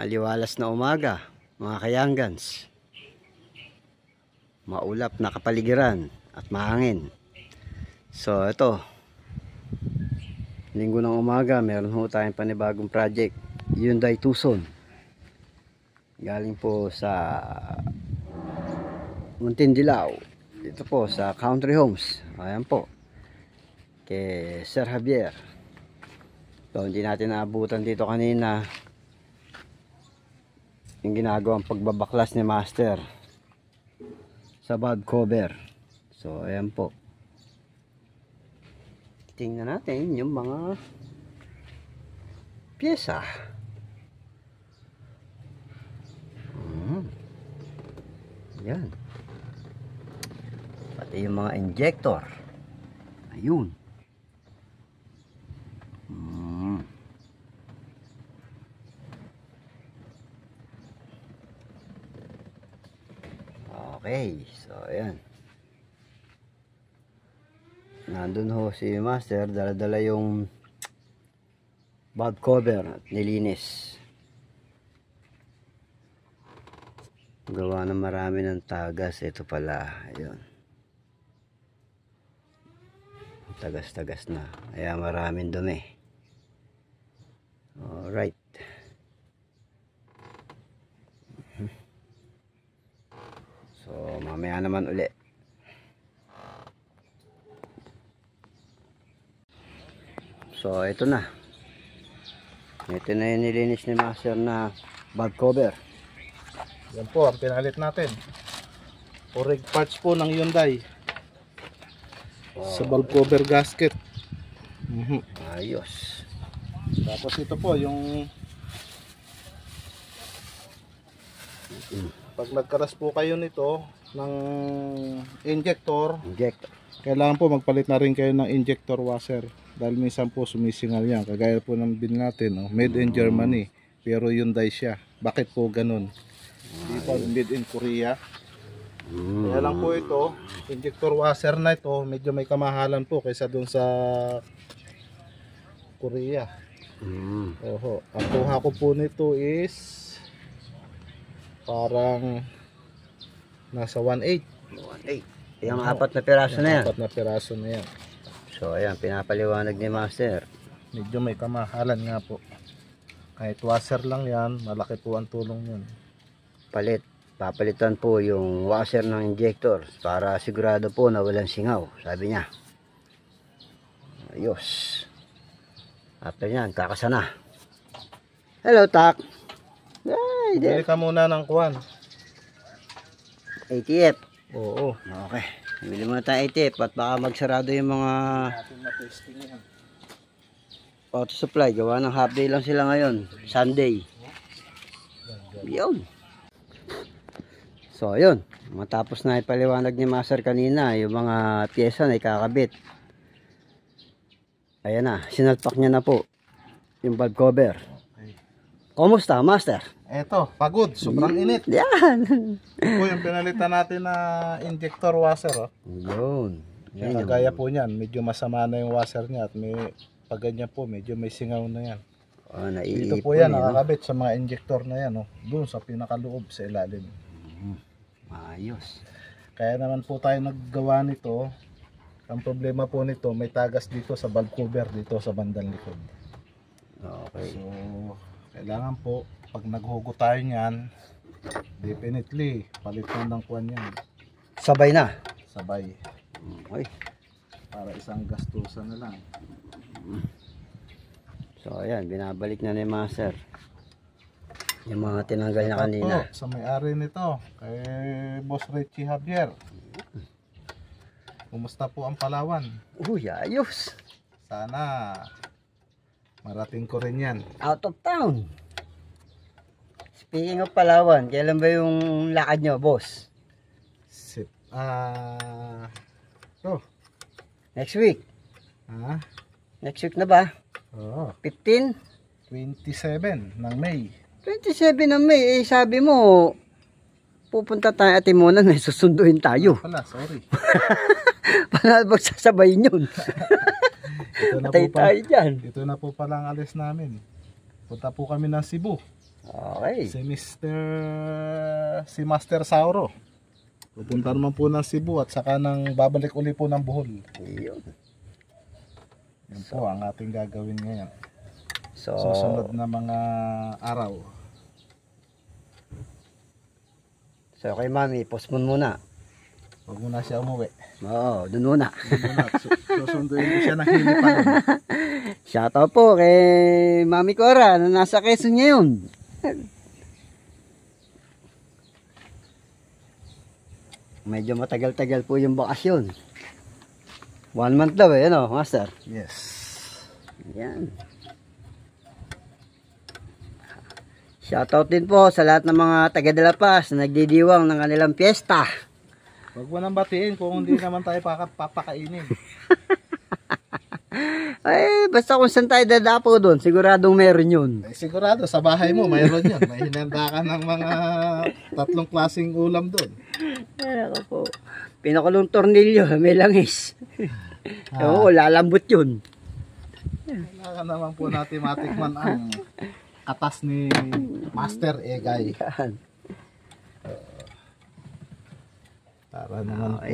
Maliwalas na umaga, mga kayanggans. Maulap na kapaligiran at mahangin. So ito, linggo ng umaga, meron ho tayong panibagong project, Hyundai Tucson. Galing po sa Muntindilaw, dito po sa Country Homes. Ayan po, kay Sir Javier. So hindi natin naabutan dito kanina yung ginagawang pagbabaklas ni Master sa valve cover. So ayan po, tingnan natin yung mga pyesa. Yan, pati yung mga injector. Ayun. Okay, so ayan. Nandun ho si Master, dala-dala yung valve cover at nilinis. Gawa na marami ng tagas. Ito pala, ayun. Tagas-tagas na. Kaya maraming dumi. Alright. So, mamaya naman uli. So, ito na. Ito na yung nilinis ni Master na valve cover. Yan po ang pinalit natin. Orig parts po ng Hyundai. Sa valve cover gasket. Ayos. Tapos ito po yung pag nagkaras po kayo nito ng injector, kailangan po magpalit na rin kayo ng injector washer. Dahil minsan po sumisingal yan. Kagaya po ng bin natin, made in Germany. Pero Hyundai siya. Bakit po ganun? Hindi po made in Korea. Kaya lang po ito, injector washer na ito, medyo may kamahalan po kaysa dun sa Korea. Oho. Ang kuha ko po nito is parang nasa 1.8. 1.8. Yung apat na piraso na yan. Apat na piraso na yan. So ayan, pinapaliwanag ni Master. Medyo may kamahalan nga po. Kahit washer lang yan, malaki po ang tulong yun. Papalitan po yung washer ng injector para sigurado po na walang singaw, sabi niya. Ayos. After yan, kakasana. Hello, Tak. Ay, bili ka muna ng kuwan. ATF. Oo. Okay. Bili muna tayo ATF at baka magsarado yung mga auto supply. Gawa ng half day lang sila ngayon. Sunday. Yun. So, ayun. Matapos na ipaliwanag ni Master kanina yung mga pyesa na ikakabit. Ayan na. Sinalpak niya na po yung valve cover. Kumusta, Master? Eto, pagod. Sobrang init. Yan. Ito po yung pinalitan natin na injector washer. Yun. Kagaya po niyan. Medyo masama na yung washer niya. At may, pag ganyan po, medyo may singaw na yan. Dito po yan, nakakabit sa mga injector na yan. Doon sa pinakaloob sa ilalim. Ayos. Kaya naman po tayo naggawa nito. Ang problema po nito, may tagas dito sa valve cover, dito sa bandang likod. Okay. So, kailangan po, pag naghugo tayo niyan, definitely, palit na ng kuwan yan. Sabay na? Sabay. Okay. Para isang gastusan na lang. So, ayan, binabalik na ni Master yung mga tinanggal na kanina. Po, sa may-ari nito, kay Boss Richie Javier. Kumusta po ang Palawan? Uy, ayos. Sana marating ko rin yan. Out of town. Speaking of Palawan, kailan ba yung lakad nyo, boss? Next week. Next week na ba? Oo. 15? 27 ng May. 27 ng May. Eh, sabi mo, pupunta tayo at Timonan, may susunduin tayo. Pala, sorry. Para magsasabayin yun. Ito na Patay po tayo dyan. Ito na po pala ang alis namin. Punta po kami ng Cebu. Okay. Si Master Sauro. Pupunta naman po ng Cebu at saka babalik uli po ng Bohol. Yun. Yan po ang ating gagawin ngayon. So, Susunod na mga araw. So, kay Mami, postpone muna. Huwag muna siya umuwi. Oo, dun muna. Susunduin ko siya ng hilipan. Shoutout po kay Mami Cora na nasa Quezon ngayon. Medyo matagal-tagal po yung bakasyon. 1 month daw eh, ano, Master? Yes. Yan. Shoutout din po sa lahat ng mga taga-Dalapas na nagdidiwang ng kanilang piyesta. Huwag mo nang batiin kung hindi naman tayo papakainin. Ay, basta kung saan tayo dadapo doon, siguradong meron yun. Ay, sigurado, sa bahay mo, mayroon yun. May hinanda ka ng mga 3 klaseng ulam doon. Ay, ako po. Pinakulong tornilyo, may langis. Oo, lalambot yun. Kailangan naman po natin matikman ang katas ni Master Egay. Yan. Para naman po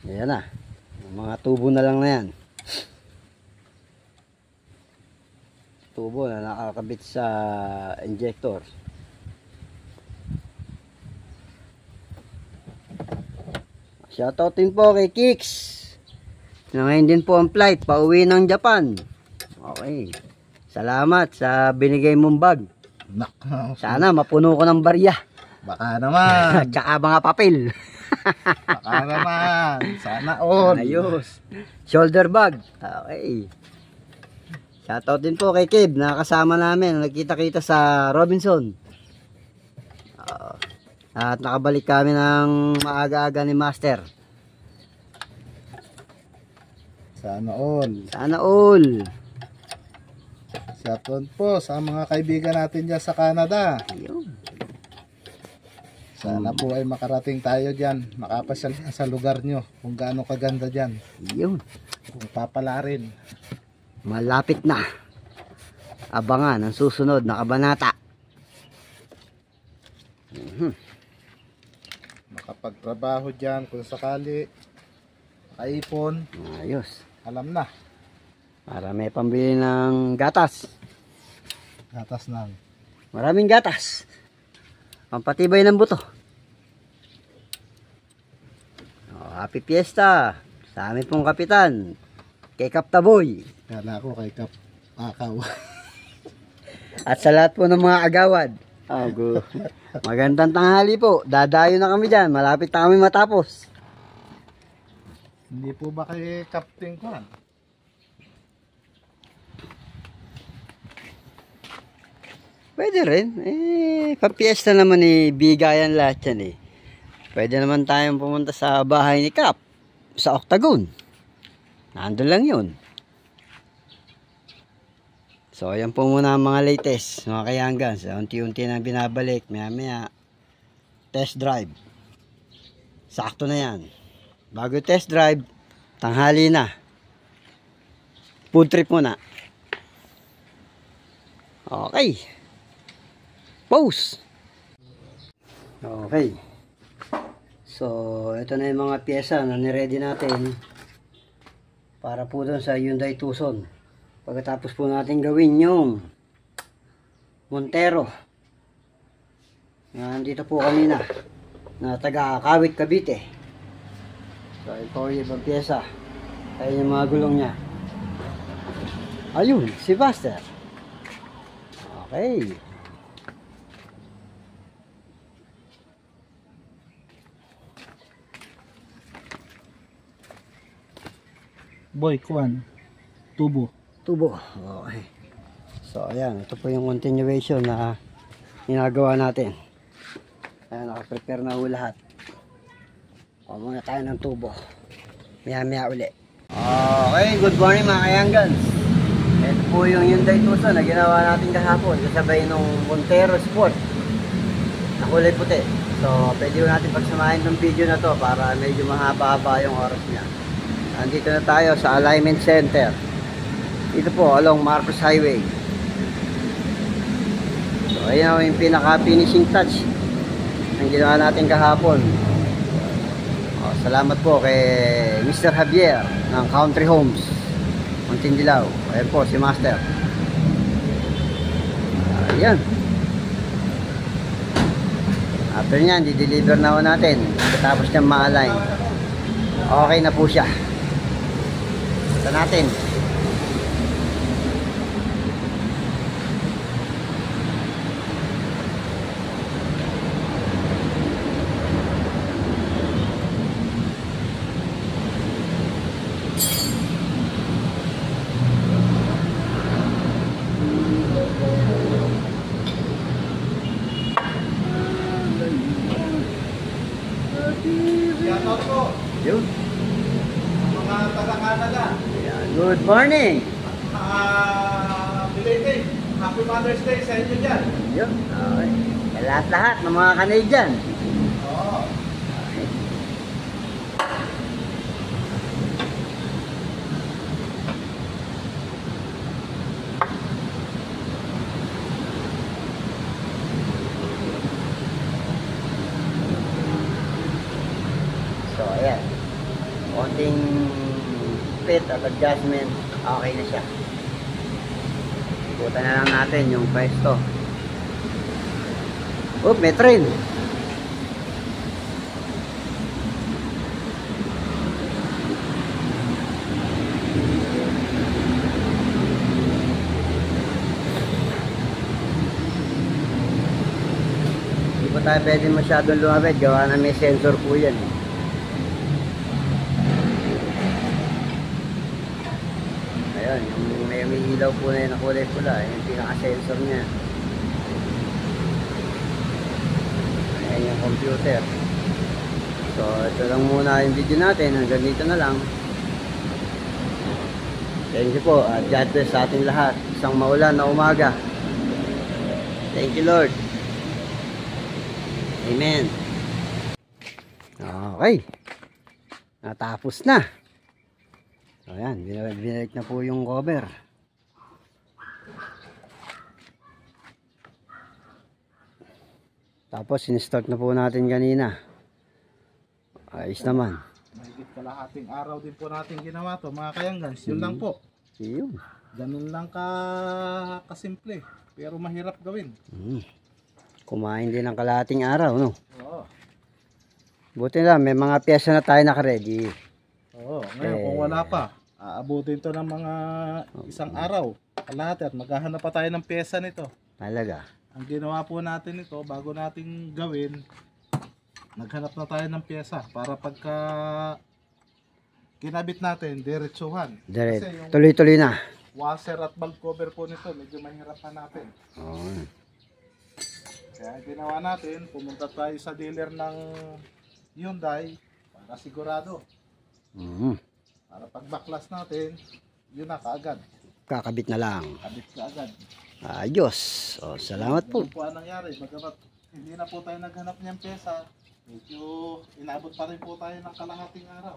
Ayan na. Mga tubo na lang na yan. Tubo na nakakabit sa injector. Shoutout din po kay Kicks. Na ngayon din po ang flight pauwi ng Japan. Okay. Salamat sa binigay mong bag. Sana mapuno ko ng barya. Baka naman. Tsaka mga papel. Baka naman. Sana all. Ayos. Shoulder bag. Okay. Shoutout din po kay Kib. Nakasama namin. Nagkita-kita sa Robinson. At nakabalik kami ng maaga-aga ni Master. Sana all. Sana all. Shoutout po sa mga kaibigan natin dyan sa Canada. Ayun. Sana po ay makarating tayo dyan. Makapasyal sa lugar nyo. Kung gaano kaganda dyan. Ayun. Kung papala rin. Malapit na. Abangan ang susunod na kabanata. Makapagtrabaho dyan kung sakali. Makaipon. Ayos. Alam na. Para may pambili ng gatas. Gatas na. Maraming gatas. Pampatibay ng buto. Happy Fiesta sa amin pong kapitan. Kay Kaptaboy. Kala ko kay Akaw. At sa lahat po ng mga agawad. Magandang tanghali po. Dadayo na kami dyan. Malapit na kami matapos. Hindi po ba kay Captain Kwan? Pwede rin. Papiesta naman bigayan lahat yan eh. Pwede naman tayong pumunta sa bahay ni Cap. Sa Octagon. Nandun lang yun. So, ayan po muna ang mga latest. Mga kayanggan. So, unti-unti na binabalik. Maya-maya. Test drive. Sakto na yan. Bago test drive, tanghali na. Food trip muna. Okay. Pause. Okay. So, ito na yung mga pyesa na niready natin para po doon sa Hyundai Tucson. Pagkatapos po natin gawin yung Montero. Nandito po kanina na taga Kawit, Cavite. So, ito yung ibang pyesa. Ayun yung mga gulong niya. Ayun, si Buster. Okay. Boy, Kwan. Tubo. Tubo. Okay. So, ayan. Ito po yung continuation na ginagawa natin. Ayan, nakaprepare na ho lahat. O, muna tayo ng tubo. Maya-maya uli. Okay, good morning mga kayanggans. Ito po yung Hyundai Tucson na ginawa natin kahapon. Kasabay nung Montero Sport na kulay puti. So, pwede natin pagsamahin ng video na to para medyo mahaba-haba yung oras niya. Andito na tayo sa alignment center. Ito po along Marcos Highway. Ayan yung pinaka-finishing touch ang ginawa natin kahapon. Salamat po kay Mr. Javier ng Country Homes Muntindilaw. Ayan po si Master. Ayan. After nyan, di-deliver na ho natin. Tapos niyang ma-align. Okay na po siya. Ito natin. Shoutout po. Yun. Mga taga-Canada. Good morning. Belated. Happy Mother's Day sa inyo dyan. Yun. Okay. Lahat-lahat ng mga Canadian. Oo. So, ayan. Konting fit at adjustment, okay na siya. Ikutan na lang natin yung pwesto. Oh, may train. Hindi po tayo pwede masyadong lumapit. Gawa na may sensor po yan. Ayun, yung may ilaw po na yun na kulay pula, yung pinaka-sensor niya. Ayan yung computer. So, ito lang muna yung video natin. Hanggang dito na lang. Thank you po. God bless sa ating lahat. Isang maulan na umaga. Thank you, Lord. Amen. Okay. Natapos na. Ayan, binalik na po yung cover. Tapos in-start na po natin kanina. Ayos naman. Mahigit kalahating araw din po natin ginawa to mga kayanggans. Yun lang po. Yun. Ganun lang kasimple. Pero mahirap gawin. Kumain din ng kalahating araw, no? Oo. Buti lang, may mga pyesa na tayo naka-ready. Oo. Ngayon kung wala pa, aabutin to ng mga isang araw. Kalahati at maghahanap pa tayo ng pyesa nito. Talaga. Ang ginawa po natin ito, bago natin gawin, naghanap na tayo ng pyesa para pagka kinabit natin, diretsuhan. Kasi yung Tuloy-tuloy na. washer at valve cover po nito, medyo mahirap hanapin. Oo. Kaya ginawa natin, pumunta tayo sa dealer ng Hyundai para sigurado. Para pag baklas natin, yun na kaagad. Kakabit na lang. Kabit kaagad. Ayos. O, salamat po. Yun po ang nangyari. Bagamat hindi na po tayo naghanap niyang pyesa, medyo inabot pa rin po tayo ng kalahating araw.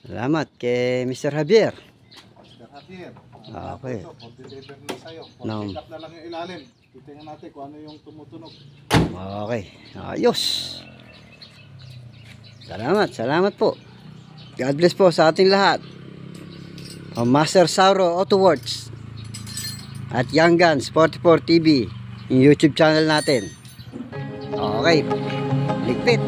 Salamat kay Mr. Javier. Mr. Javier. Okay. Pag-deliver na sa'yo. No. Pick up na lang yung ilalim. Titingnan natin kung ano yung tumutunog. Okay. Ayos. Salamat po. God bless po sa ating lahat. Master Sauro Auto Works at Young Guns 44 TV, yung YouTube channel natin. Okay. Ligpit.